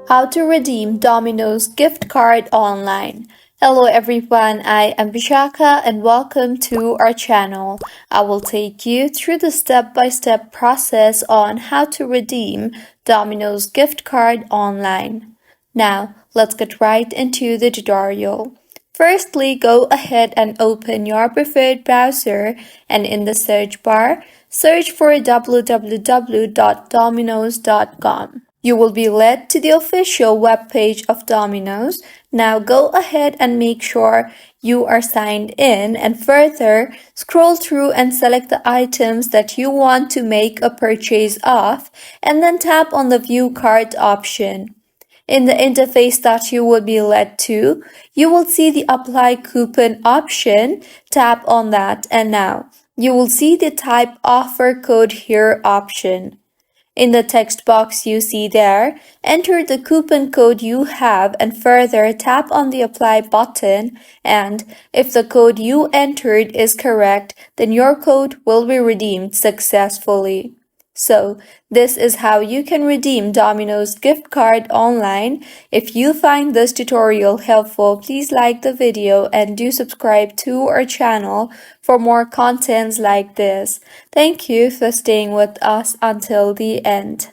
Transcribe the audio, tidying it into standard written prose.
How to redeem Domino's gift card online. Hello everyone, I am Vishaka and welcome to our channel. I will take you through the step-by-step process on how to redeem Domino's gift card online. Now, let's get right into the tutorial. Firstly, go ahead and open your preferred browser and in the search bar, search for www.dominos.com. You will be led to the official webpage of Domino's. Now go ahead and make sure you are signed in and further scroll through and select the items that you want to make a purchase of and then tap on the view cart option. In the interface that you will be led to, you will see the apply coupon option. Tap on that and now you will see the type offer code here option. In the text box you see there, enter the coupon code you have and further tap on the apply button, and if the code you entered is correct, then your code will be redeemed successfully. So, this is how you can redeem Domino's gift card online. If you find this tutorial helpful, please like the video and do subscribe to our channel for more contents like this. Thank you for staying with us until the end.